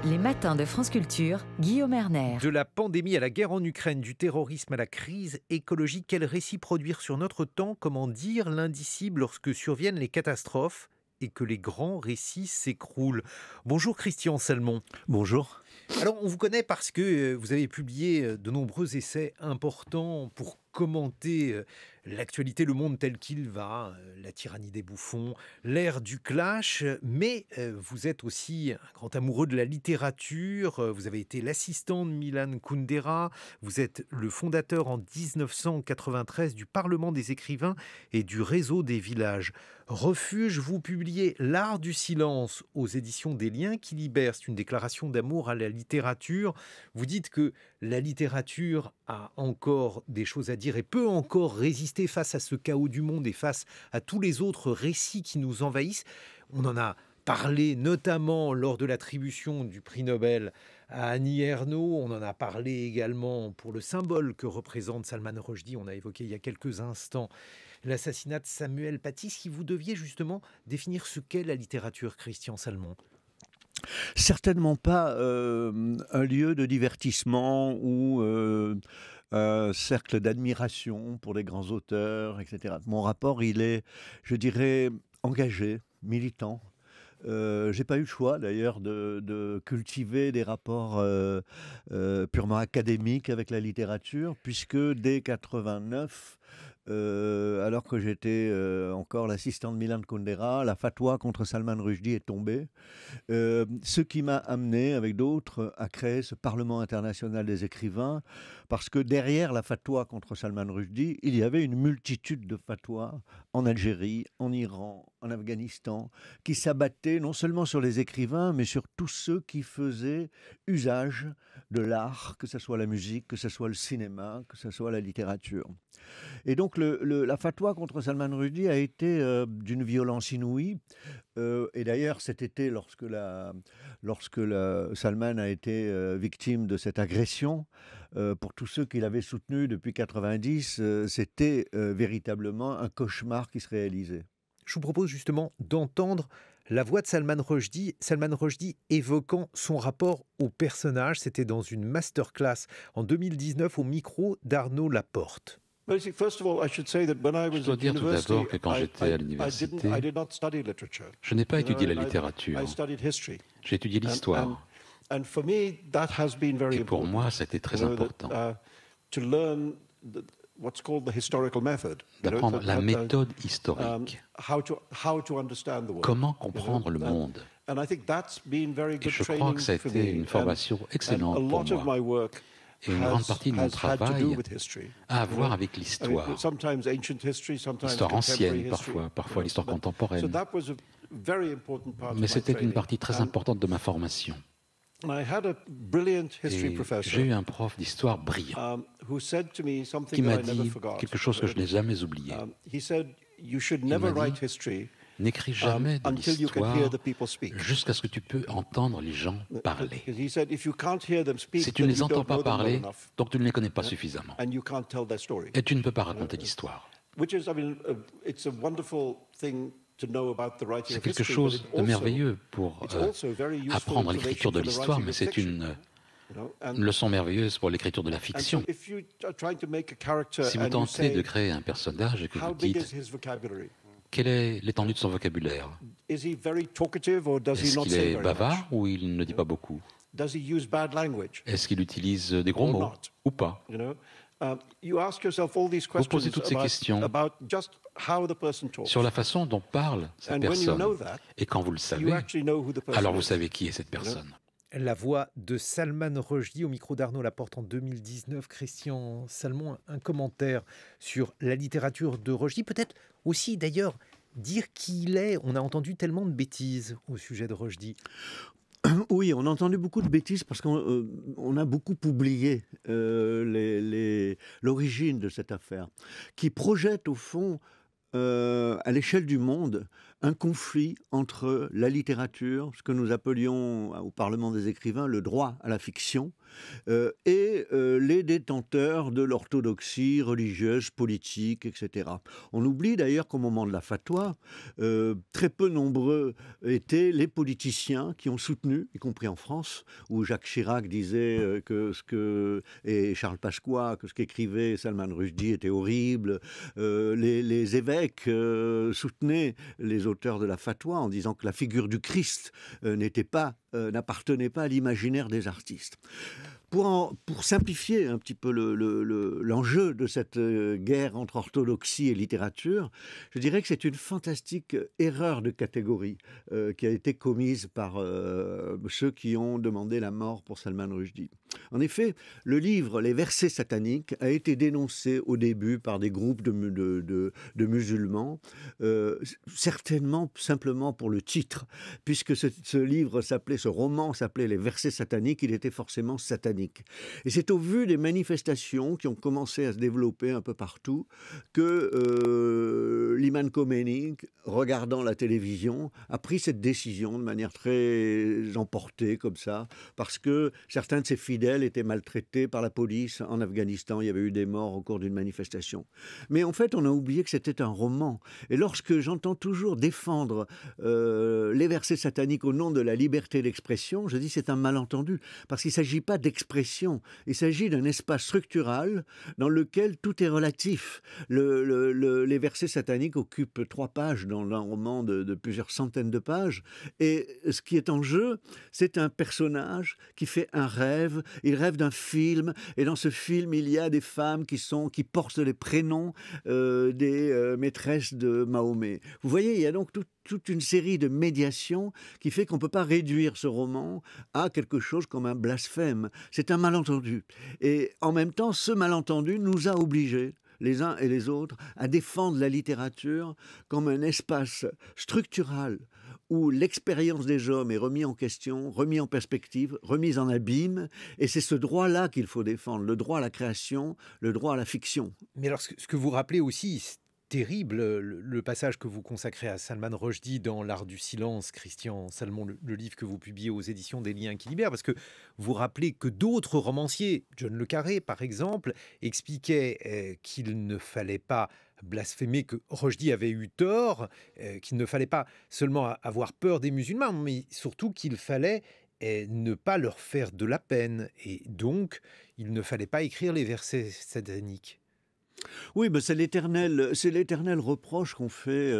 Les matins de France Culture, Guillaume Erner. De la pandémie à la guerre en Ukraine, du terrorisme à la crise écologique, quel récit produire sur notre temps? Comment dire l'indicible lorsque surviennent les catastrophes et que les grands récits s'écroulent? Bonjour Christian Salmon. Bonjour. Alors on vous connaît parce que vous avez publié de nombreux essais importants pour commenter l'actualité, le monde tel qu'il va, la tyrannie des bouffons, l'ère du clash, mais vous êtes aussi un grand amoureux de la littérature, vous avez été l'assistant de Milan Kundera, vous êtes le fondateur en 1993 du Parlement des écrivains et du Réseau des villages. Refuge, vous publiez L'art du silence aux éditions des Liens qui libèrent, c'est une déclaration d'amour à la littérature. Vous dites que la littérature a encore des choses à dire et peut encore résister face à ce chaos du monde et face à tous les autres récits qui nous envahissent. On en a parlé notamment lors de l'attribution du prix Nobel à Annie Ernaux. On en a parlé également pour le symbole que représente Salman Rushdie. On a évoqué il y a quelques instants l'assassinat de Samuel Paty. Si vous deviez justement définir ce qu'est la littérature, Christian Salmon. Certainement pas un lieu de divertissement ou un cercle d'admiration pour les grands auteurs, etc. Mon rapport, il est, je dirais, engagé, militant. J'ai pas eu le choix d'ailleurs de cultiver des rapports purement académiques avec la littérature, puisque dès 89, alors que j'étais encore l'assistant de Milan Kundera, la fatwa contre Salman Rushdie est tombée. Ce qui m'a amené, avec d'autres, à créer ce Parlement international des écrivains, parce que derrière la fatwa contre Salman Rushdie, il y avait une multitude de fatwas en Algérie, en Iran, en Afghanistan, qui s'abattaient non seulement sur les écrivains, mais sur tous ceux qui faisaient usage de l'art, que ce soit la musique, que ce soit le cinéma, que ce soit la littérature. Et donc la fatwa contre Salman Rushdie a été d'une violence inouïe. Et d'ailleurs, cet été, lorsque Salman a été victime de cette agression, pour tous ceux qui l'avaient soutenu depuis 90, c'était véritablement un cauchemar qui se réalisait. Je vous propose justement d'entendre la voix de Salman Rushdie évoquant son rapport au personnage. C'était dans une masterclass en 2019 au micro d'Arnaud Laporte. Je dois dire tout d'abord que quand j'étais à l'université, je n'ai pas étudié la littérature. J'ai étudié l'histoire. Et pour moi, ça a été très important d'apprendre la méthode historique. Comment comprendre le monde. Et je crois que ça a été une formation excellente pour moi. Et une grande partie de mon travail a à voir avec l'histoire. L'histoire ancienne, parfois l'histoire contemporaine. Mais c'était une partie très importante de ma formation. Et j'ai eu un prof d'histoire brillant qui m'a dit quelque chose que je n'ai jamais oublié. Il m'a dit: n'écris jamais de l'histoire jusqu'à ce que tu peux entendre les gens parler. Si tu ne les entends pas parler, donc tu ne les connais pas suffisamment. Et tu ne peux pas raconter l'histoire. C'est quelque chose de merveilleux pour apprendre l'écriture de l'histoire, mais c'est une leçon merveilleuse pour l'écriture de la fiction. Si vous tentez de créer un personnage et que vous dites: quelle est l'étendue de son vocabulaire? Est-ce qu'il est bavard ou il ne dit pas beaucoup? Est-ce qu'il utilise des gros mots ou pas? Vous posez toutes ces questions sur la façon dont parle cette personne. Et quand vous le savez, alors vous savez qui est cette personne. La voix de Salman Rushdie au micro d'Arnaud Laporte en 2019. Christian Salmon, un commentaire sur la littérature de Rushdie. Peut-être aussi d'ailleurs dire qui il est. On a entendu tellement de bêtises au sujet de Rushdie. Oui, on a entendu beaucoup de bêtises parce qu'on a beaucoup oublié l'origine de cette affaire, qui projette au fond, à l'échelle du monde, un conflit entre la littérature, ce que nous appelions au Parlement des écrivains le droit à la fiction, et les détenteurs de l'orthodoxie religieuse, politique, etc. On oublie d'ailleurs qu'au moment de la fatwa, très peu nombreux étaient les politiciens qui ont soutenu, y compris en France, où Jacques Chirac disait et Charles Pasqua, que ce qu'écrivait Salman Rushdie était horrible. Les évêques soutenaient les auteurs de la fatwa en disant que la figure du Christ n'appartenait pas à l'imaginaire des artistes. Pour simplifier un petit peu l'enjeu de cette guerre entre orthodoxie et littérature, je dirais que c'est une fantastique erreur de catégorie qui a été commise par ceux qui ont demandé la mort pour Salman Rushdie. En effet, le livre Les versets sataniques a été dénoncé au début par des groupes de musulmans, certainement simplement pour le titre, puisque ce roman s'appelait Les versets sataniques, il était forcément satanique. Et c'est au vu des manifestations qui ont commencé à se développer un peu partout que l'imam Khomeini, regardant la télévision, a pris cette décision de manière très emportée comme ça, parce que certains de ses fidèles étaient maltraités par la police en Afghanistan. Il y avait eu des morts au cours d'une manifestation. Mais en fait, on a oublié que c'était un roman. Et lorsque j'entends toujours défendre les versets sataniques au nom de la liberté d'expression, je dis c'est un malentendu, parce qu'il ne s'agit pas d'expression, il s'agit d'un espace structural dans lequel tout est relatif. Les versets sataniques occupent 3 pages dans un roman de plusieurs centaines de pages, et ce qui est en jeu, c'est un personnage qui fait un rêve, il rêve d'un film, et dans ce film, il y a des femmes qui portent les prénoms des maîtresses de Mahomet. Vous voyez, il y a donc toute une série de médiations qui fait qu'on ne peut pas réduire ce roman à quelque chose comme un blasphème. C'est un malentendu. Et en même temps, ce malentendu nous a obligés, les uns et les autres, à défendre la littérature comme un espace structural où l'expérience des hommes est remise en question, remise en perspective, remise en abîme, et c'est ce droit-là qu'il faut défendre, le droit à la création, le droit à la fiction. Mais alors, ce que vous rappelez aussi, c'est terrible, le passage que vous consacrez à Salman Rushdie dans L'Art du silence, Christian Salmon, le livre que vous publiez aux éditions des Liens qui libèrent, parce que vous rappelez que d'autres romanciers, John le Carré par exemple, expliquaient qu'il ne fallait pas blasphémer, que Rushdie avait eu tort, qu'il ne fallait pas seulement avoir peur des musulmans, mais surtout qu'il fallait ne pas leur faire de la peine, et donc il ne fallait pas écrire les versets sataniques. Oui, mais c'est l'éternel reproche qu'on fait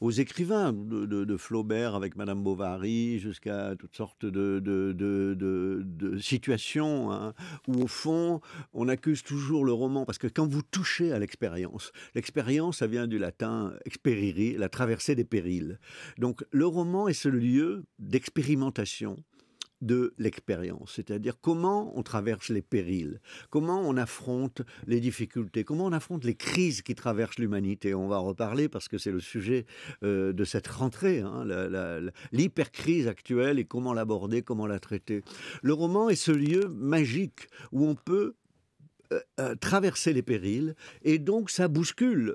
aux écrivains, de Flaubert avec Madame Bovary jusqu'à toutes sortes de situations, hein, où au fond, on accuse toujours le roman, parce que quand vous touchez à l'expérience, ça vient du latin experiri, la traversée des périls. Donc le roman est ce lieu d'expérimentation de l'expérience, c'est-à-dire comment on traverse les périls, comment on affronte les difficultés, comment on affronte les crises qui traversent l'humanité. On va en reparler parce que c'est le sujet de cette rentrée, hein, l'hypercrise actuelle, et comment l'aborder, comment la traiter. Le roman est ce lieu magique où on peut traverser les périls, et donc ça bouscule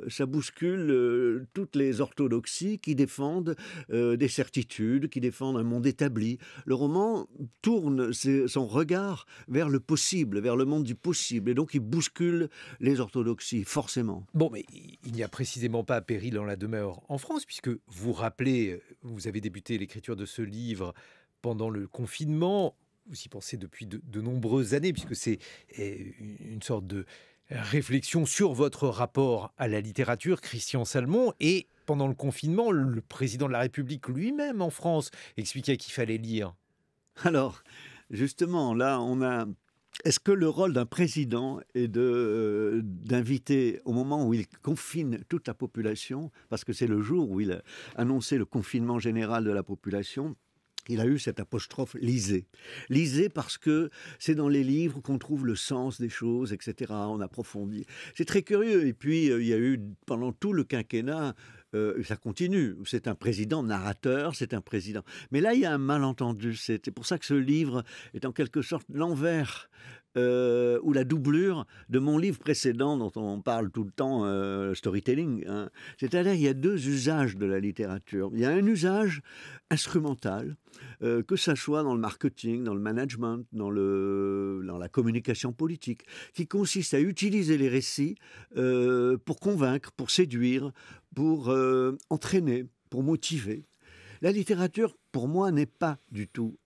toutes les orthodoxies qui défendent des certitudes, qui défendent un monde établi. Le roman tourne son regard vers le possible, vers le monde du possible, et donc il bouscule les orthodoxies, forcément. Bon, mais il n'y a précisément pas péril en la demeure en France, puisque vous rappelez, vous avez débuté l'écriture de ce livre pendant le confinement. Vous y pensez depuis de nombreuses années, puisque c'est une sorte de réflexion sur votre rapport à la littérature, Christian Salmon. Et pendant le confinement, le président de la République lui-même en France expliquait qu'il fallait lire. Alors, justement, là, est-ce que le rôle d'un président est d'inviter, au moment où il confine toute la population, parce que c'est le jour où il a annoncé le confinement général de la population, il a eu cette apostrophe « lisez ». Lisez parce que c'est dans les livres qu'on trouve le sens des choses, etc. On approfondit. C'est très curieux. Et puis, il y a eu, pendant tout le quinquennat, ça continue. C'est un président narrateur, c'est un président. Mais là, il y a un malentendu. C'est pour ça que ce livre est en quelque sorte l'envers ou la doublure de mon livre précédent dont on parle tout le temps, storytelling. Hein. C'est-à-dire il y a deux usages de la littérature. Il y a un usage instrumental, que ça soit dans le marketing, dans le management, dans la communication politique, qui consiste à utiliser les récits pour convaincre, pour séduire, pour entraîner, pour motiver. La littérature, pour moi, n'est pas du tout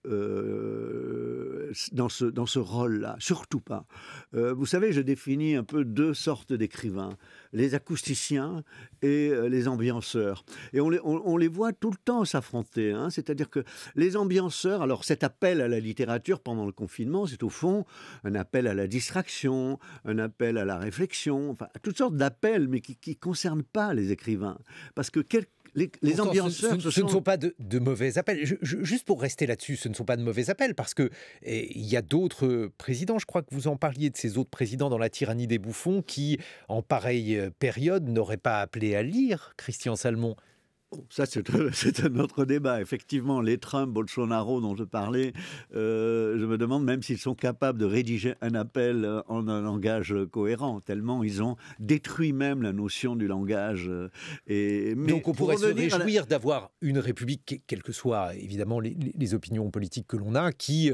dans ce rôle-là, surtout pas. Vous savez, je définis un peu deux sortes d'écrivains, les acousticiens et les ambianceurs. Et on les voit tout le temps s'affronter. Hein. C'est-à-dire que les ambianceurs, alors cet appel à la littérature pendant le confinement, c'est au fond un appel à la distraction, un appel à la réflexion, enfin, toutes sortes d'appels, mais qui ne concernent pas les écrivains. Parce que les ambianceurs... Ce ne sont pas de mauvais appels. Juste pour rester là-dessus, ce ne sont pas de mauvais appels, parce qu'il y a d'autres présidents, je crois que vous en parliez de ces autres présidents dans la tyrannie des bouffons, qui, en pareille période, n'auraient pas appelé à lire Christian Salmon. Ça, c'est un autre débat. Effectivement, les Trump, Bolsonaro dont je parlais, je me demande même s'ils sont capables de rédiger un appel en un langage cohérent, tellement ils ont détruit même la notion du langage. Donc on pourrait se réjouir d'avoir une république, quelles que soient évidemment les opinions politiques que l'on a, qui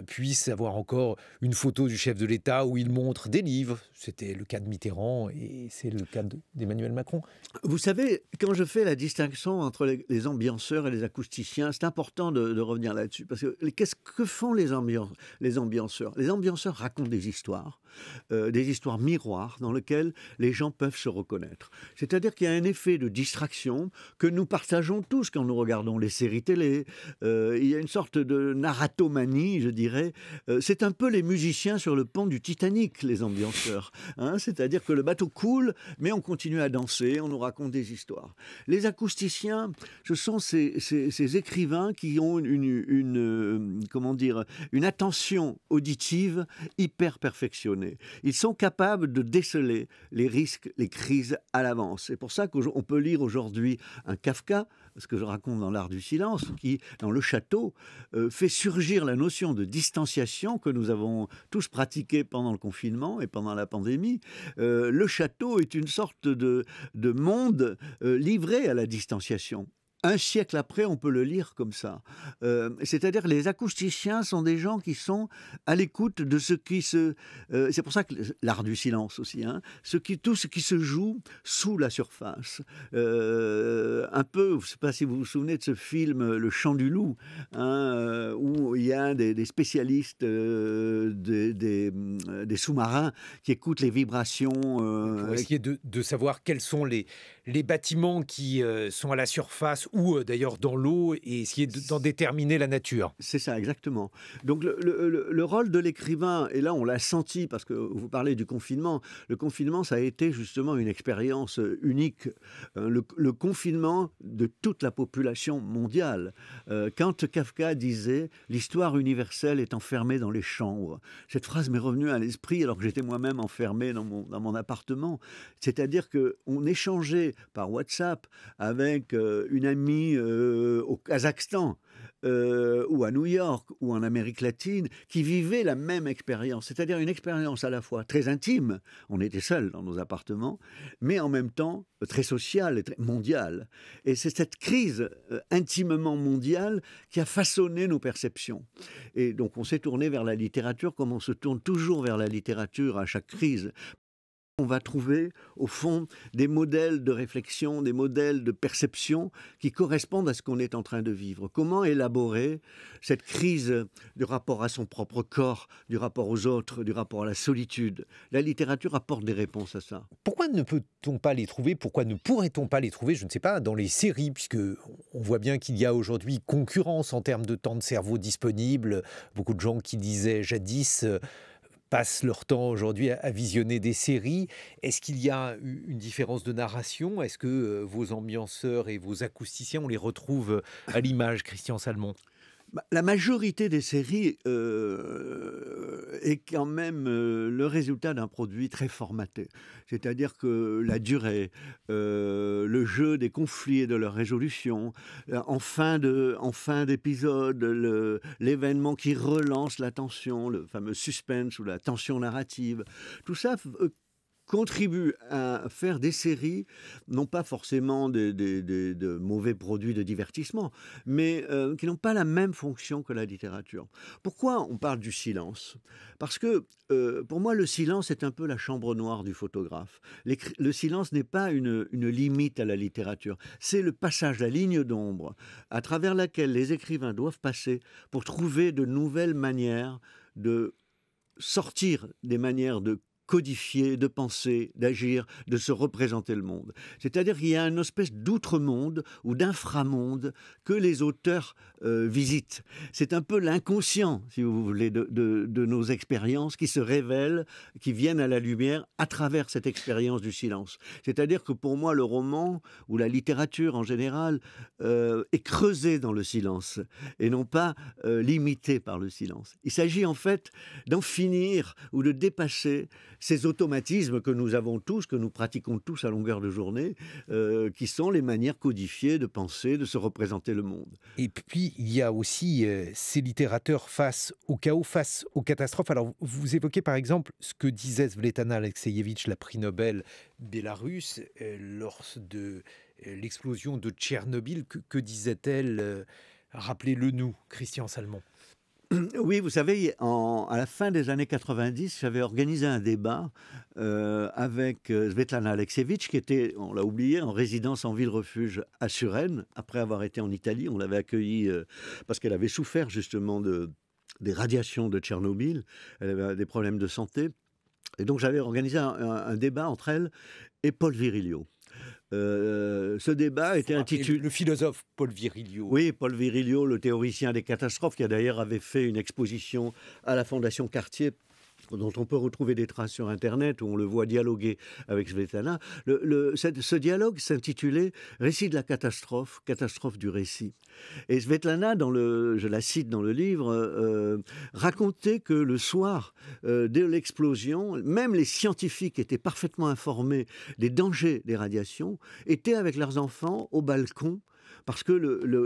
puisse avoir encore une photo du chef de l'État où il montre des livres. C'était le cas de Mitterrand et c'est le cas d'Emmanuel Macron. Vous savez, quand je fais la distinction entre les ambianceurs et les acousticiens, c'est important de revenir là-dessus. Parce que font les ambianceurs? Les ambianceurs racontent des histoires miroirs dans lesquelles les gens peuvent se reconnaître. C'est-à-dire qu'il y a un effet de distraction que nous partageons tous quand nous regardons les séries télé. Il y a une sorte de narratomanie, je dirais. C'est un peu les musiciens sur le pont du Titanic, les ambianceurs. Hein, c'est-à-dire que le bateau coule, mais on continue à danser, on nous raconte des histoires. Les acousticiens, ce sont ces écrivains qui ont une attention auditive hyper perfectionnée. Ils sont capables de déceler les risques, les crises à l'avance. C'est pour ça qu'on peut lire aujourd'hui un Kafka, ce que je raconte dans L'Art du silence, qui, dans Le Château, fait surgir la notion de distanciation que nous avons tous pratiquée pendant le confinement et pendant la pandémie. Le Château est une sorte de monde livré à la distanciation. Un siècle après, on peut le lire comme ça. C'est-à-dire les acousticiens sont des gens qui sont à l'écoute de ce qui se... c'est pour ça que l'art du silence aussi, hein, tout ce qui se joue sous la surface. Un peu, je ne sais pas si vous vous souvenez de ce film Le Chant du loup, hein, où il y a des spécialistes des sous-marins qui écoutent les vibrations. Pour essayer de savoir quels sont les bâtiments qui sont à la surface ou d'ailleurs dans l'eau et essayer d'en déterminer la nature. C'est ça, exactement. Donc le rôle de l'écrivain, et là on l'a senti parce que vous parlez du confinement, le confinement ça a été justement une expérience unique, le confinement de toute la population mondiale. Quand Kafka disait « l'histoire universelle est enfermée dans les chambres », cette phrase m'est revenue à l'esprit alors que j'étais moi-même enfermé dans mon appartement. C'est-à-dire qu'on échangeait par WhatsApp avec une amie au Kazakhstan ou à New York ou en Amérique latine qui vivait la même expérience, c'est-à-dire une expérience à la fois très intime, on était seuls dans nos appartements, mais en même temps très sociale et très mondiale. Et c'est cette crise intimement mondiale qui a façonné nos perceptions. Et donc on s'est tourné vers la littérature comme on se tourne toujours vers la littérature à chaque crise. On va trouver, au fond, des modèles de réflexion, des modèles de perception qui correspondent à ce qu'on est en train de vivre. Comment élaborer cette crise du rapport à son propre corps, du rapport aux autres, du rapport à la solitude? La littérature apporte des réponses à ça. Pourquoi ne peut-on pas les trouver? Pourquoi ne pourrait-on pas les trouver, je ne sais pas, dans les séries, puisque on voit bien qu'il y a aujourd'hui concurrence en termes de temps de cerveau disponible. Beaucoup de gens qui disaient jadis... passent leur temps aujourd'hui à visionner des séries. Est-ce qu'il y a une différence de narration? Est-ce que vos ambianceurs et vos acousticiens, on les retrouve à l'image, Christian Salmon? La majorité des séries est quand même le résultat d'un produit très formaté. C'est-à-dire que la durée, le jeu des conflits et de leur résolution, en fin d'épisode, l'événement qui relance la tension, le fameux suspense ou la tension narrative, tout ça contribue à faire des séries, non pas forcément de mauvais produits de divertissement, mais qui n'ont pas la même fonction que la littérature. Pourquoi on parle du silence? Parce que pour moi, le silence est un peu la chambre noire du photographe. Le silence n'est pas une limite à la littérature, c'est le passage, la ligne d'ombre, à travers laquelle les écrivains doivent passer pour trouver de nouvelles manières de sortir des manières de codifier, de penser, d'agir, de se représenter le monde. C'est-à-dire qu'il y a une espèce d'outre-monde ou d'inframonde que les auteurs visitent. C'est un peu l'inconscient, si vous voulez, de nos expériences qui se révèlent, qui viennent à la lumière à travers cette expérience du silence. C'est-à-dire que pour moi, le roman ou la littérature en général est creusée dans le silence et non pas limitée par le silence. Il s'agit en fait d'en finir ou de dépasser ces automatismes que nous avons tous, que nous pratiquons tous à longueur de journée, qui sont les manières codifiées de penser, de se représenter le monde. Et puis, il y a aussi ces littérateurs face au chaos, face aux catastrophes. Alors, vous évoquez par exemple ce que disait Svetlana Alexievitch, la prix Nobel bélarusse, lors de l'explosion de Tchernobyl. Que disait-elle? Rappelez-le nous, Christian Salmon. Oui, vous savez, à la fin des années 90, j'avais organisé un débat avec Svetlana Alexievitch, qui était, on l'a oublié, en résidence en ville-refuge à Suresnes, après avoir été en Italie. On l'avait accueillie parce qu'elle avait souffert justement des radiations de Tchernobyl. Elle avait des problèmes de santé. Et donc j'avais organisé un débat entre elle et Paul Virilio. Ce débat était intitulé... Le philosophe Paul Virilio. Oui, Paul Virilio, le théoricien des catastrophes, qui a d'ailleurs avait fait une exposition à la Fondation Cartier, dont on peut retrouver des traces sur Internet, où on le voit dialoguer avec Svetlana. Ce dialogue s'intitulait « Récit de la catastrophe, catastrophe du récit ». Et Svetlana, je la cite dans le livre, racontait que le soir de l'explosion, même les scientifiques étaient parfaitement informés des dangers des radiations, étaient avec leurs enfants au balcon, parce que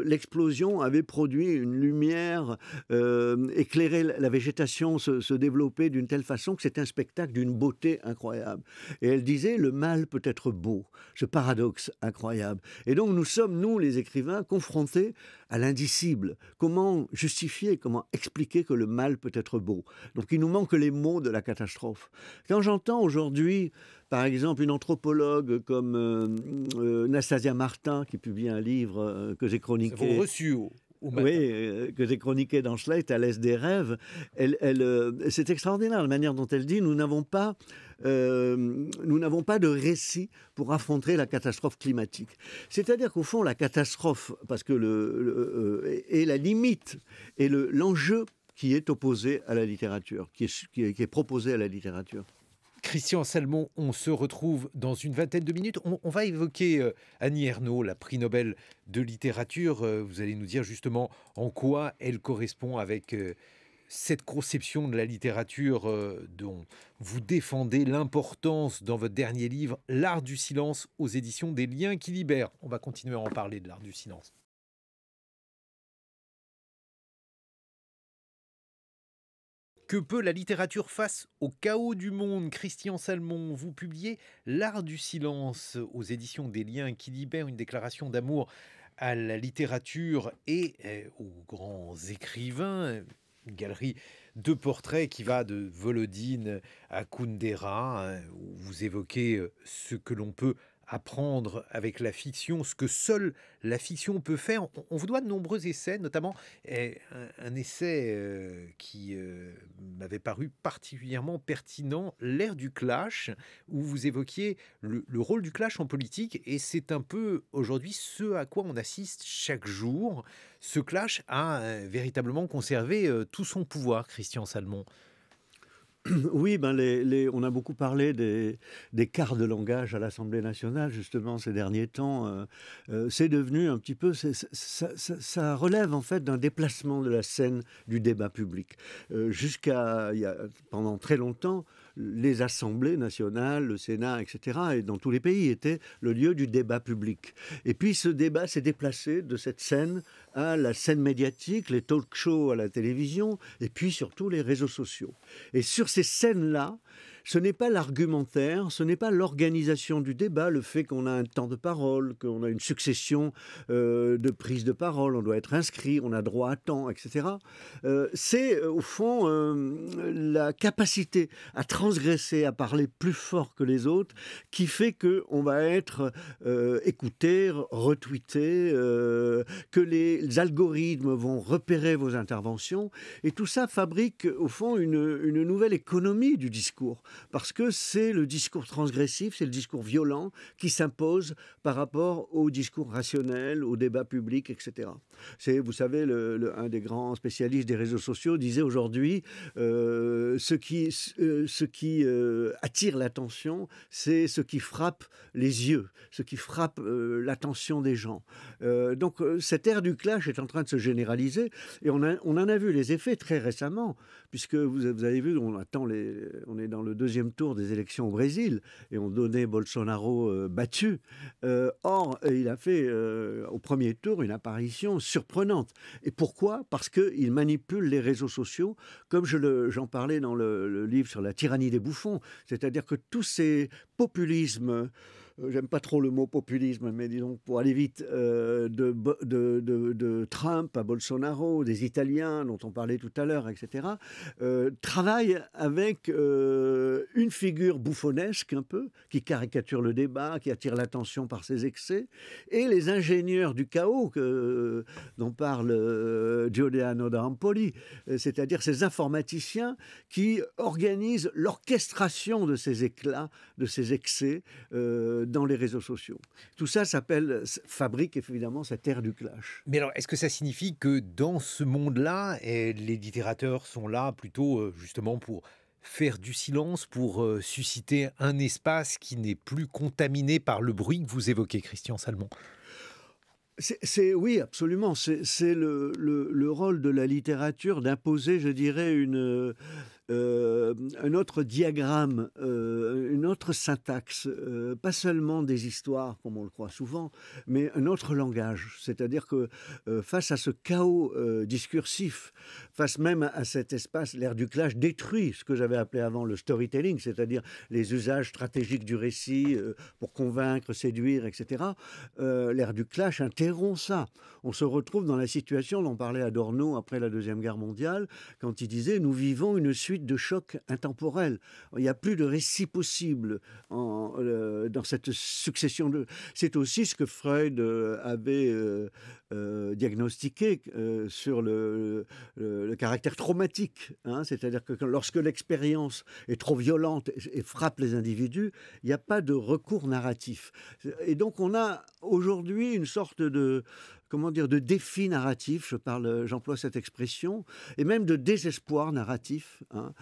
l'explosion avait produit une lumière, éclairé la végétation se développer d'une telle façon que c'est un spectacle d'une beauté incroyable. Et elle disait, le mal peut être beau, ce paradoxe incroyable. Et donc nous sommes, nous les écrivains, confrontés à l'indicible. Comment justifier, comment expliquer que le mal peut être beau? Donc il nous manque les mots de la catastrophe. Quand j'entends aujourd'hui, par exemple, une anthropologue comme Nastasia Martin, qui publie un livre que j'ai chroniqué. Vous avez reçu au matin. Oui, que j'ai chroniqué dans Slate, à l'Est des rêves. C'est extraordinaire la manière dont elle dit nous n'avons pas de récit pour affronter la catastrophe climatique. C'est-à-dire qu'au fond, la catastrophe, parce que est la limite et l'enjeu qui est opposé à la littérature, qui est proposé à la littérature. Christian Salmon, on se retrouve dans une vingtaine de minutes. On va évoquer Annie Ernaux, la prix Nobel de littérature. Vous allez nous dire justement en quoi elle correspond avec cette conception de la littérature dont vous défendez l'importance dans votre dernier livre, L'Art du silence, aux éditions des Liens qui libèrent. On va continuer à en parler de l'art du silence. Que peut la littérature face au chaos du monde? Christian Salmon, vous publiez L'Art du silence aux éditions des Liens qui libèrent, une déclaration d'amour à la littérature et aux grands écrivains. Une galerie de portraits qui va de Volodine à Kundera, où vous évoquez ce que l'on peut apprendre avec la fiction, ce que seule la fiction peut faire. On vous doit de nombreux essais, notamment un essai qui m'avait paru particulièrement pertinent, L'ère du clash, où vous évoquiez le rôle du clash en politique, et c'est un peu aujourd'hui ce à quoi on assiste chaque jour. Ce clash a véritablement conservé tout son pouvoir, Christian Salmon. Oui, ben on a beaucoup parlé des quarts de langage à l'Assemblée nationale, justement, ces derniers temps. C'est devenu un petit peu... ça relève, en fait, d'un déplacement de la scène du débat public. Pendant très longtemps, les assemblées nationales, le Sénat, etc., et dans tous les pays, étaient le lieu du débat public. Et puis, ce débat s'est déplacé de cette scène à la scène médiatique, les talk-shows à la télévision, et puis surtout les réseaux sociaux. Et sur ces scènes-là, ce n'est pas l'argumentaire, ce n'est pas l'organisation du débat, le fait qu'on a un temps de parole, qu'on a une succession de prises de parole, on doit être inscrit, on a droit à temps, etc. C'est au fond la capacité à transgresser, à parler plus fort que les autres, qui fait qu'on va être écouté, retweeté, que les algorithmes vont repérer vos interventions. Et tout ça fabrique au fond une nouvelle économie du discours. Parce que c'est le discours transgressif, c'est le discours violent qui s'impose par rapport au discours rationnel, au débat public, etc. Vous savez, un des grands spécialistes des réseaux sociaux disait aujourd'hui ce qui attire l'attention, c'est ce qui frappe les yeux, ce qui frappe l'attention des gens. Donc cette ère du clash est en train de se généraliser et on en a vu les effets très récemment, puisque vous avez vu, on est dans le deuxième tour des élections au Brésil et on donnait Bolsonaro battu. Or, il a fait au premier tour une apparition surprenante. Et pourquoi ? Parce qu'il manipule les réseaux sociaux, comme j'en parlais dans le livre sur la tyrannie des bouffons. C'est-à-dire que tous ces populismes, j'aime pas trop le mot populisme, mais disons pour aller vite, de Trump à Bolsonaro, des Italiens dont on parlait tout à l'heure, etc., travaillent avec une figure bouffonnesque un peu, qui caricature le débat, qui attire l'attention par ses excès, et les ingénieurs du chaos dont parle Giuliano d'Ampoli, c'est-à-dire ces informaticiens qui organisent l'orchestration de ces éclats, de ces excès, dans les réseaux sociaux. Tout ça fabrique évidemment cette ère du clash. Mais alors, est-ce que ça signifie que dans ce monde-là, les littérateurs sont là plutôt justement pour faire du silence, pour susciter un espace qui n'est plus contaminé par le bruit que vous évoquez, Christian Salmon ? Oui, absolument. C'est le rôle de la littérature d'imposer, je dirais, un autre diagramme, une autre syntaxe, pas seulement des histoires, comme on le croit souvent, mais un autre langage. C'est-à-dire que face à ce chaos discursif, face même à cet espace, l'ère du clash détruit ce que j'avais appelé avant le storytelling, c'est-à-dire les usages stratégiques du récit pour convaincre, séduire, etc. L'ère du clash interrompt ça. On se retrouve dans la situation dont parlait Adorno après la Deuxième Guerre mondiale, quand il disait « Nous vivons une suite de chocs intemporels. Il n'y a plus de récit possible dans cette succession de... » C'est aussi ce que Freud avait diagnostiqué sur le caractère traumatique. Hein, c'est-à-dire que lorsque l'expérience est trop violente et frappe les individus, il n'y a pas de recours narratif. Et donc on a aujourd'hui une sorte de défi narratif, j'emploie cette expression, et même de désespoir narratif, hein,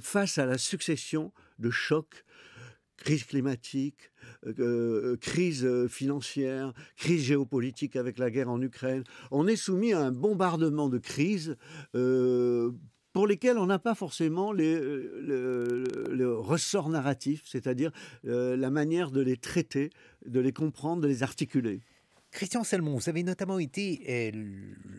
face à la succession de chocs, crise climatique, crise financière, crise géopolitique avec la guerre en Ukraine. On est soumis à un bombardement de crises pour lesquelles on n'a pas forcément le ressort narratif, c'est-à-dire la manière de les traiter, de les comprendre, de les articuler. Christian Salmon, vous avez notamment été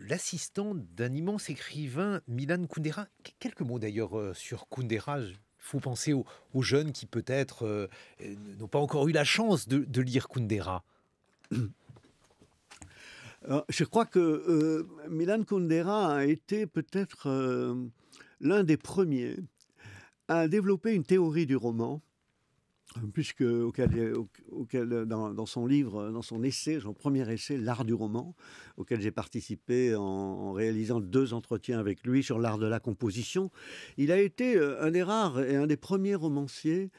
l'assistant d'un immense écrivain, Milan Kundera. Quelques mots d'ailleurs sur Kundera. Il faut penser aux jeunes qui peut-être n'ont pas encore eu la chance de lire Kundera. Je crois que Milan Kundera a été peut-être l'un des premiers à développer une théorie du roman, puisque dans son livre, dans son essai, son premier essai, L'art du roman, auquel j'ai participé en réalisant 2 entretiens avec lui sur l'art de la composition, il a été un des rares et un des premiers romanciers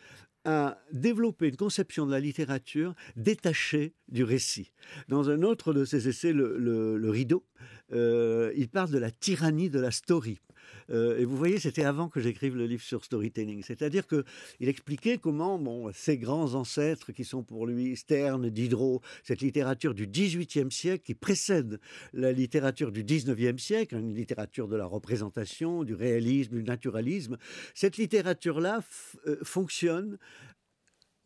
à développer une conception de la littérature détachée du récit. Dans un autre de ses essais, Le Rideau, il parle de la tyrannie de la story. Et vous voyez, c'était avant que j'écrive le livre sur storytelling. C'est-à-dire qu'il expliquait comment ces grands ancêtres qui sont pour lui Sterne, Diderot, cette littérature du XVIIIe siècle qui précède la littérature du XIXe siècle, une littérature de la représentation, du réalisme, du naturalisme, cette littérature-là fonctionne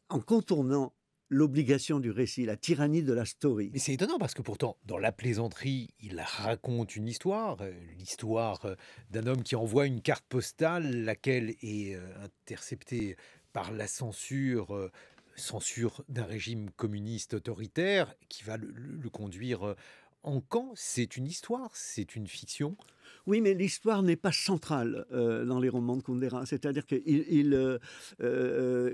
en contournant l'obligation du récit, la tyrannie de la story. Mais c'est étonnant parce que pourtant, dans La Plaisanterie, il raconte une histoire, l'histoire d'un homme qui envoie une carte postale, laquelle est interceptée par la censure d'un régime communiste autoritaire qui va le conduire en camp. C'est une histoire, c'est une fiction. Oui, mais l'histoire n'est pas centrale dans les romans de Kundera. C'est-à-dire que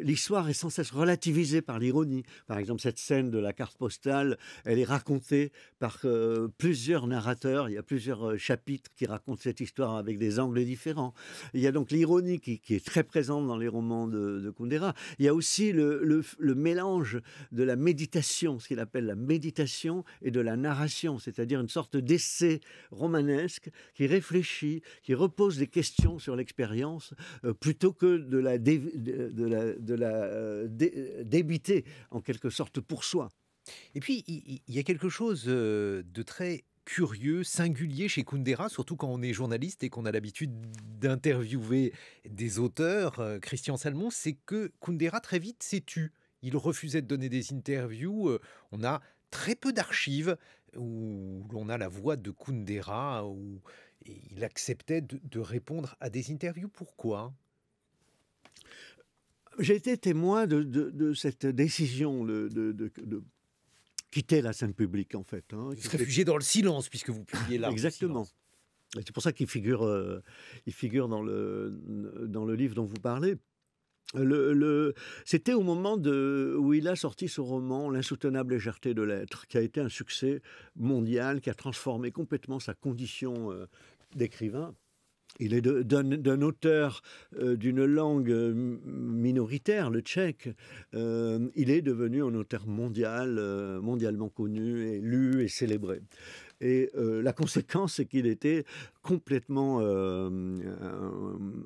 l'histoire est sans cesse relativisée par l'ironie. Par exemple, cette scène de la carte postale, elle est racontée par plusieurs narrateurs. Il y a plusieurs chapitres qui racontent cette histoire avec des angles différents. Il y a donc l'ironie qui est très présente dans les romans de Kundera. Il y a aussi le mélange de la méditation, ce qu'il appelle la méditation, et de la narration, c'est-à-dire une sorte d'essai romanesque qui réfléchit, qui repose des questions sur l'expérience plutôt que de la débiter en quelque sorte pour soi. Et puis, il y a quelque chose de très curieux, singulier chez Kundera, surtout quand on est journaliste et qu'on a l'habitude d'interviewer des auteurs. Christian Salmon, c'est que Kundera très vite s'est tu. Il refusait de donner des interviews. On a très peu d'archives où l'on a la voix de Kundera, où il acceptait de répondre à des interviews. Pourquoi ? J'ai été témoin de cette décision de quitter la scène publique, en fait. Se réfugier dans le silence, puisque vous publiez là. Exactement. C'est pour ça qu'il figure dans le livre dont vous parlez. C'était au moment où il a sorti ce roman, L'insoutenable légèreté de l'être, qui a été un succès mondial, qui a transformé complètement sa condition d'écrivain. Il est d'un auteur d'une langue minoritaire, le tchèque. Il est devenu un auteur mondialement connu, et lu et célébré. Et la conséquence, c'est qu'il était complètement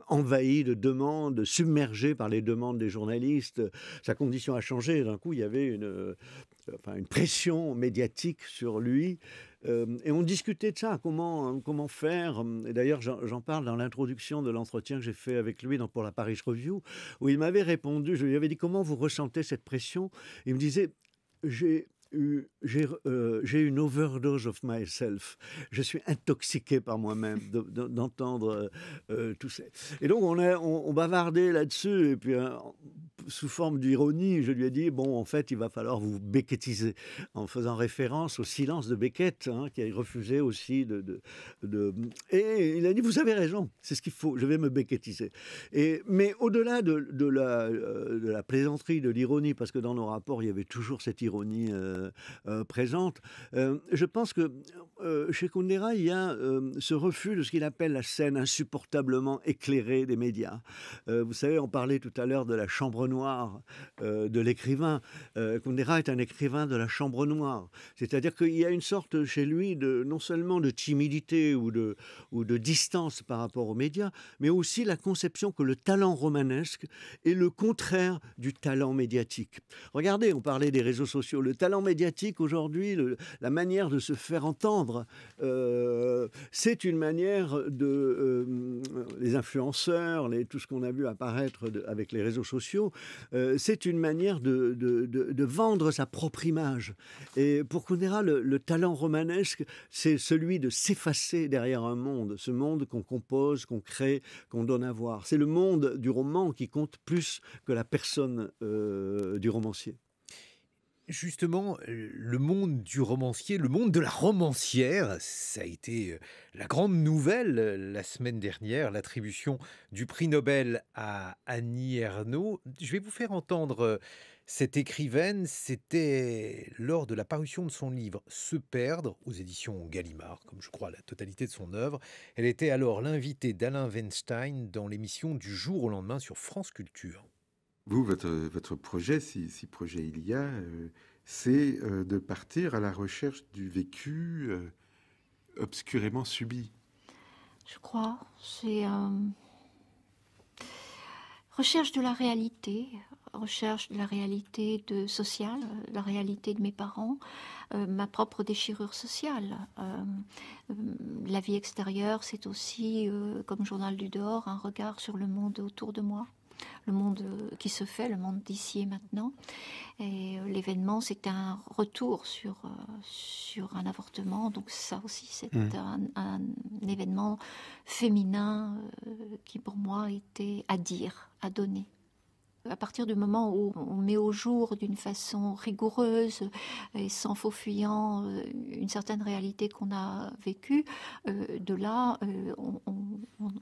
envahi de demandes, submergé par les demandes des journalistes. Sa condition a changé. D'un coup, il y avait une pression médiatique sur lui. Et on discutait de ça, comment faire. Et d'ailleurs, j'en parle dans l'introduction de l'entretien que j'ai fait avec lui pour la Paris Review, où il m'avait répondu, je lui avais dit, comment vous ressentez cette pression ? Il me disait, j'ai une overdose of myself. Je suis intoxiqué par moi-même d'entendre tout ça. Et donc, on bavardait là-dessus. Et puis, sous forme d'ironie, je lui ai dit, bon, en fait, il va falloir vous beckettiser, en faisant référence au silence de Beckett, qui a refusé aussi Et il a dit, vous avez raison, c'est ce qu'il faut, je vais me beckettiser. Mais au-delà de la plaisanterie, de l'ironie, parce que dans nos rapports, il y avait toujours cette ironie présente. Je pense que chez Kundera, il y a ce refus de ce qu'il appelle la scène insupportablement éclairée des médias. Vous savez, on parlait tout à l'heure de la chambre noire de l'écrivain. Kundera est un écrivain de la chambre noire. C'est-à-dire qu'il y a une sorte chez lui non seulement de timidité ou de distance par rapport aux médias, mais aussi la conception que le talent romanesque est le contraire du talent médiatique. Regardez, on parlait des réseaux sociaux. Le talent médiatique aujourd'hui, la manière de se faire entendre, c'est une manière les influenceurs, tout ce qu'on a vu apparaître avec les réseaux sociaux, c'est une manière de vendre sa propre image. Et pour Kundera, le talent romanesque, c'est celui de s'effacer derrière un monde, ce monde qu'on compose, qu'on crée, qu'on donne à voir. C'est le monde du roman qui compte plus que la personne du romancier. Justement, le monde du romancier, le monde de la romancière, ça a été la grande nouvelle la semaine dernière, l'attribution du prix Nobel à Annie Ernaux. Je vais vous faire entendre cette écrivaine, c'était lors de la parution de son livre « Se perdre » aux éditions Gallimard, comme je crois la totalité de son œuvre. Elle était alors l'invitée d'Alain Weinstein dans l'émission du jour au lendemain sur France Culture. Vous, votre projet, si projet il y a, c'est de partir à la recherche du vécu obscurément subi. Je crois. C'est recherche de la réalité sociale, la réalité de mes parents, ma propre déchirure sociale. La vie extérieure, c'est aussi, comme Journal du dehors, un regard sur le monde autour de moi, le monde qui se fait, le monde d'ici et maintenant. Et l'événement, c'est un retour sur un avortement. Donc ça aussi, c'est un événement féminin qui, pour moi, était à dire, à donner. À partir du moment où on met au jour d'une façon rigoureuse et sans faux fuyant une certaine réalité qu'on a vécue, de là, on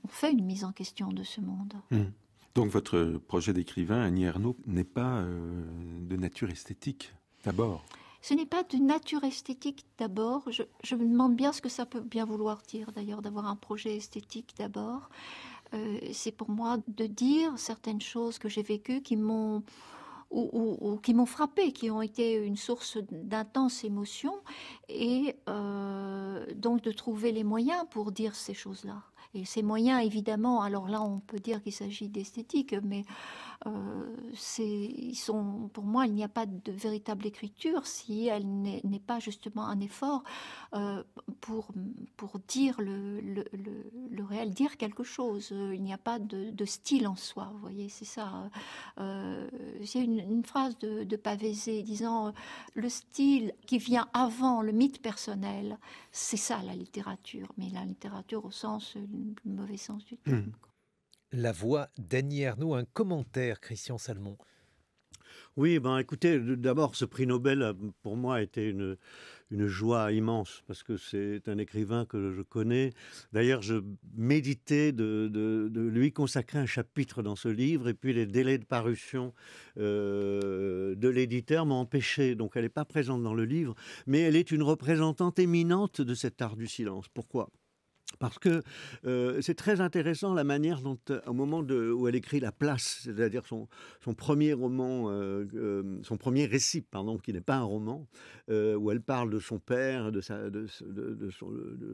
fait une mise en question de ce monde. Donc votre projet d'écrivain, Annie Ernaux, n'est pas de nature esthétique, d'abord? Ce n'est pas de nature esthétique d'abord. Je me demande bien ce que ça peut bien vouloir dire, d'ailleurs, d'avoir un projet esthétique d'abord. C'est pour moi de dire certaines choses que j'ai vécues qui m'ont ou qui m'ont frappée, qui ont été une source d'intense émotion, et donc de trouver les moyens pour dire ces choses-là. Et ces moyens, évidemment, alors là, on peut dire qu'il s'agit d'esthétique, mais pour moi, il n'y a pas de véritable écriture si elle n'est pas justement un effort pour dire le réel, dire quelque chose. Il n'y a pas de style en soi, vous voyez, c'est ça. C'est une phrase de Pavese disant le style qui vient avant le mythe personnel, c'est ça la littérature, mais la littérature au sens, le mauvais sens du terme. La voix d'Annie Ernaux, un commentaire, Christian Salmon. Oui, écoutez, d'abord, ce prix Nobel, pour moi, a été une joie immense, parce que c'est un écrivain que je connais. D'ailleurs, je méditais de lui consacrer un chapitre dans ce livre, et puis les délais de parution de l'éditeur m'ont empêché. Donc, elle n'est pas présente dans le livre, mais elle est une représentante éminente de cet art du silence. Pourquoi ? Parce que c'est très intéressant la manière dont, au moment où elle écrit La Place, c'est-à-dire son premier roman, son premier récit, pardon, qui n'est pas un roman, où elle parle de son père, de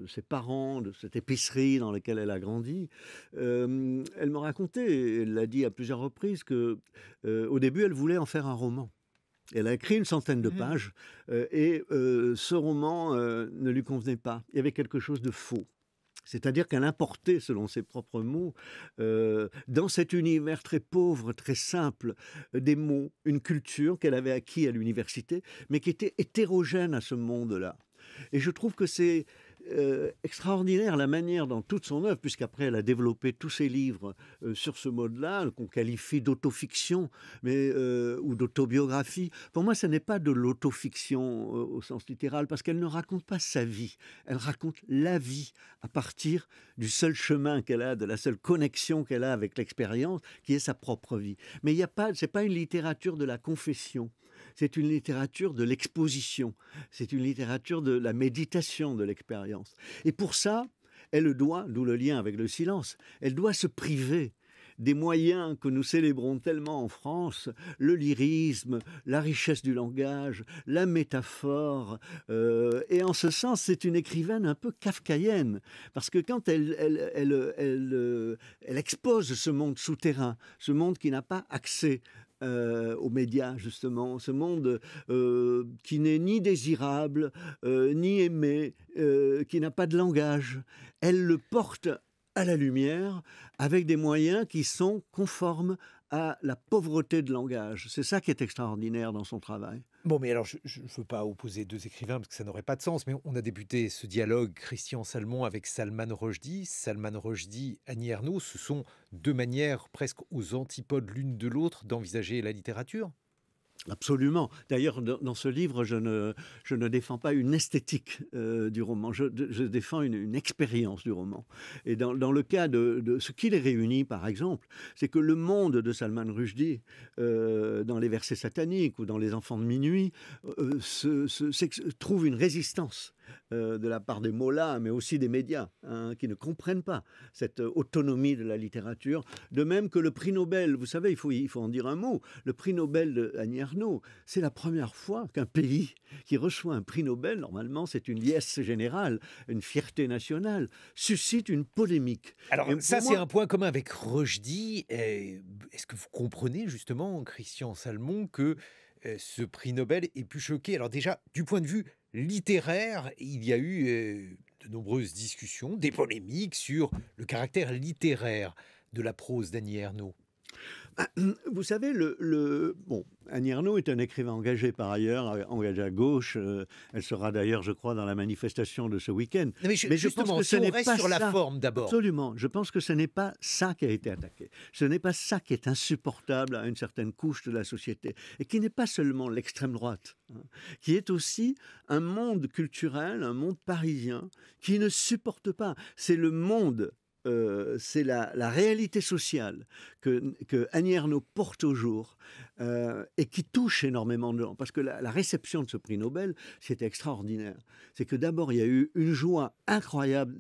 ses parents, de cette épicerie dans laquelle elle a grandi. Elle me racontait, elle l'a dit à plusieurs reprises, qu'au début, elle voulait en faire un roman. Elle a écrit une centaine de pages et ce roman ne lui convenait pas. Il y avait quelque chose de faux. C'est-à-dire qu'elle importait, selon ses propres mots, dans cet univers très pauvre, très simple, des mots, une culture qu'elle avait acquis à l'université, mais qui était hétérogène à ce monde-là. Et je trouve que c'est extraordinaire la manière dans toute son œuvre, puisqu'après elle a développé tous ses livres sur ce mode-là, qu'on qualifie d'autofiction ou d'autobiographie. Pour moi, ce n'est pas de l'autofiction au sens littéral, parce qu'elle ne raconte pas sa vie, elle raconte la vie à partir du seul chemin qu'elle a, de la seule connexion qu'elle a avec l'expérience, qui est sa propre vie. Mais c'est pas une littérature de la confession. C'est une littérature de l'exposition, c'est une littérature de la méditation de l'expérience. Et pour ça, elle doit, d'où le lien avec le silence, elle doit se priver des moyens que nous célébrons tellement en France, le lyrisme, la richesse du langage, la métaphore. Et en ce sens, c'est une écrivaine un peu kafkaïenne, parce que quand elle expose ce monde souterrain, ce monde qui n'a pas accès aux médias, justement, ce monde qui n'est ni désirable, ni aimé, qui n'a pas de langage. Elle le porte à la lumière avec des moyens qui sont conformes à la pauvreté de langage. C'est ça qui est extraordinaire dans son travail. Bon, mais alors, je ne veux pas opposer deux écrivains parce que ça n'aurait pas de sens, mais on a débuté ce dialogue, Christian Salmon, avec Salman Rushdie. Salman Rushdie, Annie Ernaux, ce sont deux manières presque aux antipodes l'une de l'autre d'envisager la littérature. Absolument. D'ailleurs, dans ce livre, je ne défends pas une esthétique du roman, je défends une expérience du roman. Et dans le cas de ce qui les réunit, par exemple, c'est que le monde de Salman Rushdie, dans les versets sataniques ou dans les enfants de minuit, trouve une résistance. de la part des mollahs, mais aussi des médias, hein, qui ne comprennent pas cette autonomie de la littérature. De même que le prix Nobel, vous savez, il faut en dire un mot, le prix Nobel de Annie Ernaux, c'est la première fois qu'un pays qui reçoit un prix Nobel, normalement c'est une liesse générale, une fierté nationale, suscite une polémique. Alors ça, c'est un point commun avec Rushdie. Est-ce que vous comprenez justement, Christian Salmon, que ce prix Nobel ait pu choquer? Alors déjà, du point de vue littéraire, il y a eu de nombreuses discussions, des polémiques sur le caractère littéraire de la prose d'Annie Ernaux. Vous savez, bon, Annie Ernaux est un écrivain engagé par ailleurs, engagé à gauche. Elle sera d'ailleurs, je crois, dans la manifestation de ce week-end. Mais je pense que ce n'est pas sur la forme d'abord. Absolument. Je pense que ce n'est pas ça qui a été attaqué. Ce n'est pas ça qui est insupportable à une certaine couche de la société. Et qui n'est pas seulement l'extrême droite, hein, qui est aussi un monde culturel, un monde parisien, qui ne supporte pas. C'est le monde. C'est la réalité sociale que Annie Ernaux porte au jour et qui touche énormément de gens. Parce que la réception de ce prix Nobel, c'était extraordinaire. C'est que d'abord, il y a eu une joie incroyable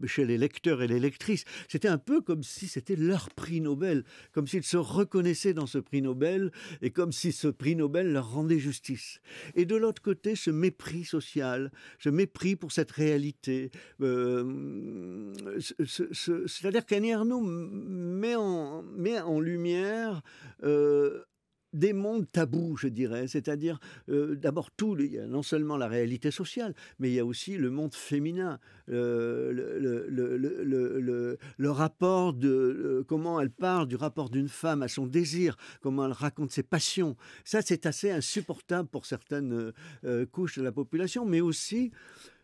chez les lecteurs et les lectrices. C'était un peu comme si c'était leur prix Nobel, comme s'ils se reconnaissaient dans ce prix Nobel et comme si ce prix Nobel leur rendait justice. Et de l'autre côté, ce mépris social, ce mépris pour cette réalité, c'est-à-dire qu'Annie Ernaux met en lumière des mondes tabous, je dirais. C'est-à-dire, d'abord, il y a non seulement la réalité sociale, mais il y a aussi le monde féminin, le rapport comment elle parle du rapport d'une femme à son désir, comment elle raconte ses passions. Ça, c'est assez insupportable pour certaines couches de la population, mais aussi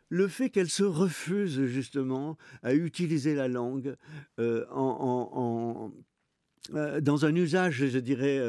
le fait qu'elle se refuse justement à utiliser la langue dans un usage, je dirais,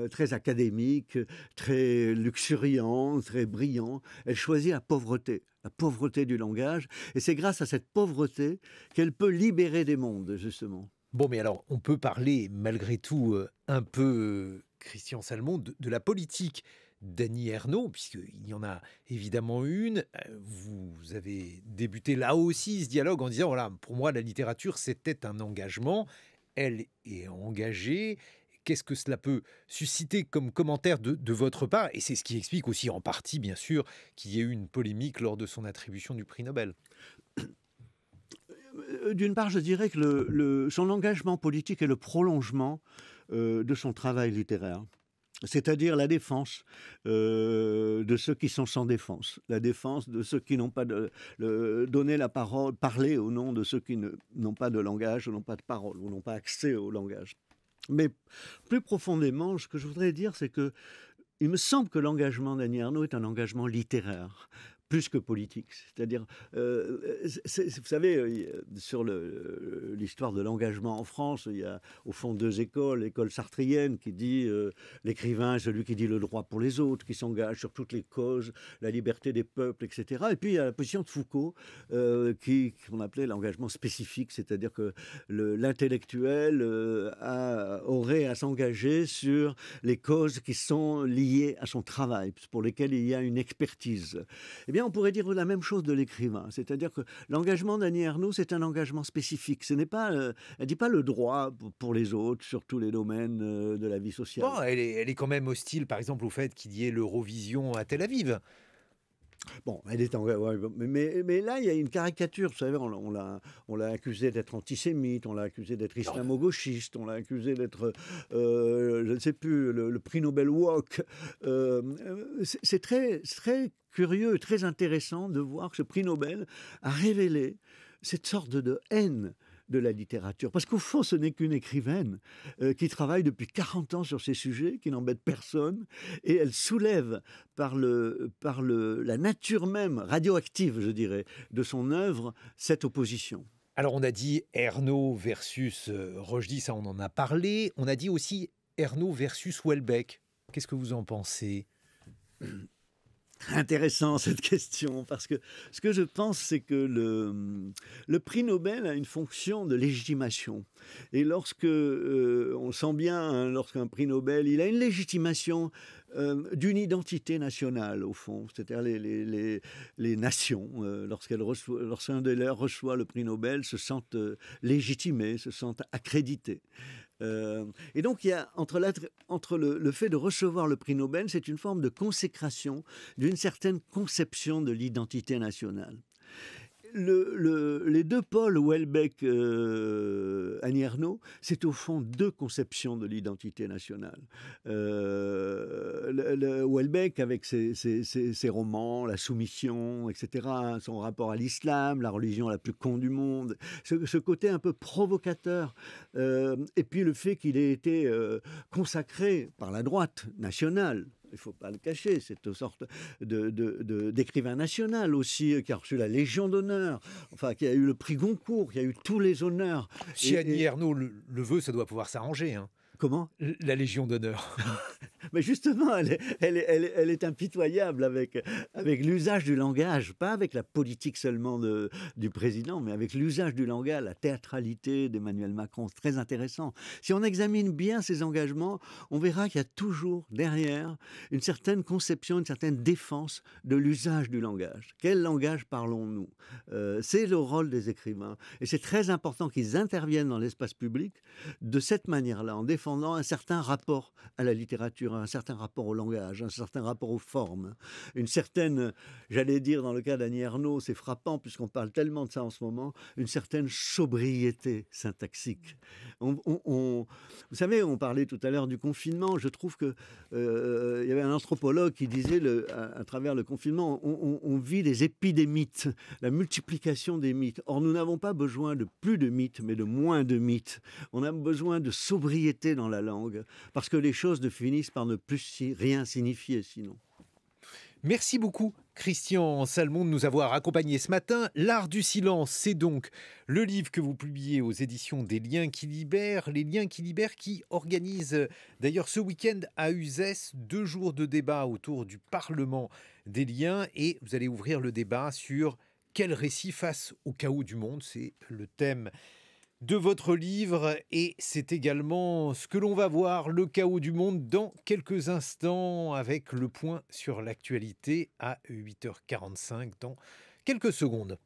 très académique, très luxuriant, très brillant. Elle choisit la pauvreté du langage. Et c'est grâce à cette pauvreté qu'elle peut libérer des mondes, justement. Bon, mais alors, on peut parler malgré tout un peu, Christian Salmon, de la politique d'Annie Ernaux, puisqu'il y en a évidemment une. Vous avez débuté là aussi ce dialogue en disant, voilà, pour moi, la littérature, c'était un engagement. Elle est engagée. Qu'est-ce que cela peut susciter comme commentaire de votre part? Et c'est ce qui explique aussi en partie, bien sûr, qu'il y ait eu une polémique lors de son attribution du prix Nobel. D'une part, je dirais que son engagement politique est le prolongement de son travail littéraire. C'est-à-dire la défense de ceux qui sont sans défense, la défense de ceux qui n'ont pas donné la parole, parler au nom de ceux qui n'ont pas de langage, ou n'ont pas de parole, ou n'ont pas accès au langage. Mais plus profondément, ce que je voudrais dire, c'est que il me semble que l'engagement d'Annie Ernaux est un engagement littéraire, plus que politique. C'est-à-dire, vous savez, sur l'histoire de l'engagement en France, il y a au fond deux écoles. L'école sartrienne qui dit l'écrivain est celui qui dit le droit pour les autres, qui s'engage sur toutes les causes, la liberté des peuples, etc. Et puis il y a la position de Foucault qu'on appelait l'engagement spécifique, c'est-à-dire que l'intellectuel aurait à s'engager sur les causes qui sont liées à son travail, pour lesquelles il y a une expertise. Eh bien, on pourrait dire la même chose de l'écrivain. C'est-à-dire que l'engagement d'Annie Ernaux, c'est un engagement spécifique. Elle ne dit pas le droit pour les autres sur tous les domaines de la vie sociale. Bon, elle est quand même hostile, par exemple, au fait qu'il y ait l'Eurovision à Tel Aviv. Bon, elle est mais là, il y a une caricature. Vous savez, on l'a accusé d'être antisémite, on l'a accusé d'être islamo-gauchiste, on l'a accusé d'être, je ne sais plus, le prix Nobel Walk. C'est très, très curieux et très intéressant de voir que ce prix Nobel a révélé cette sorte de haine de la littérature. Parce qu'au fond, ce n'est qu'une écrivaine qui travaille depuis 40 ans sur ces sujets, qui n'embête personne, et elle soulève par la nature même, radioactive, je dirais, de son œuvre, cette opposition. Alors on a dit Ernaux versus Rushdie, ça on en a parlé. On a dit aussi Ernaux versus Houellebecq. Qu'est-ce que vous en pensez ? Intéressant cette question, parce que ce que je pense, c'est que le prix Nobel a une fonction de légitimation. Et lorsque, on le sent bien, hein, lorsqu'un prix Nobel, il a une légitimation d'une identité nationale, au fond. C'est-à-dire les nations, lorsqu'un de leurs reçoit le prix Nobel, se sentent légitimés, se sentent accrédités. Et donc, il y a entre le fait de recevoir le prix Nobel, c'est une forme de consécration d'une certaine conception de l'identité nationale. Les deux pôles, Houellebecq, Annie Ernaux, c'est au fond deux conceptions de l'identité nationale. Houellebecq, avec ses romans, La Soumission, etc., hein, son rapport à l'islam, la religion la plus con du monde, ce côté un peu provocateur, et puis le fait qu'il ait été consacré par la droite nationale. Il ne faut pas le cacher, c'est une sorte d'écrivain national aussi, qui a reçu la Légion d'honneur, enfin, qui a eu le prix Goncourt, qui a eu tous les honneurs. Si Annie Ernaux le veut, ça doit pouvoir s'arranger. Hein. Comment ? La Légion d'honneur. Mais justement, elle est impitoyable avec l'usage du langage, pas avec la politique seulement du président, mais avec l'usage du langage, la théâtralité d'Emmanuel Macron. C'est très intéressant. Si on examine bien ses engagements, on verra qu'il y a toujours derrière une certaine conception, une certaine défense de l'usage du langage. Quel langage parlons-nous ? C'est le rôle des écrivains. Et c'est très important qu'ils interviennent dans l'espace public de cette manière-là, en défendant un certain rapport à la littérature, un certain rapport au langage, un certain rapport aux formes, une certaine, j'allais dire dans le cas d'Annie Ernaux, c'est frappant puisqu'on parle tellement de ça en ce moment, une certaine sobriété syntaxique. Vous savez, on parlait tout à l'heure du confinement, je trouve que il y avait un anthropologue qui disait à travers le confinement, on vit des épidémites, la multiplication des mythes. Or, nous n'avons pas besoin de plus de mythes, mais de moins de mythes. On a besoin de sobriété dans la langue, parce que les choses ne finissent par ne plus rien signifier sinon. Merci beaucoup, Christian Salmon, de nous avoir accompagnés ce matin. L'art du silence, c'est donc le livre que vous publiez aux éditions des Liens qui libèrent. Les Liens qui libèrent qui organisent d'ailleurs ce week-end à Uzès 2 jours de débat autour du Parlement des Liens. Et vous allez ouvrir le débat sur quel récit face au chaos du monde. C'est le thème de votre livre et c'est également ce que l'on va voir, le chaos du monde, dans quelques instants avec le point sur l'actualité à 8h45 dans quelques secondes.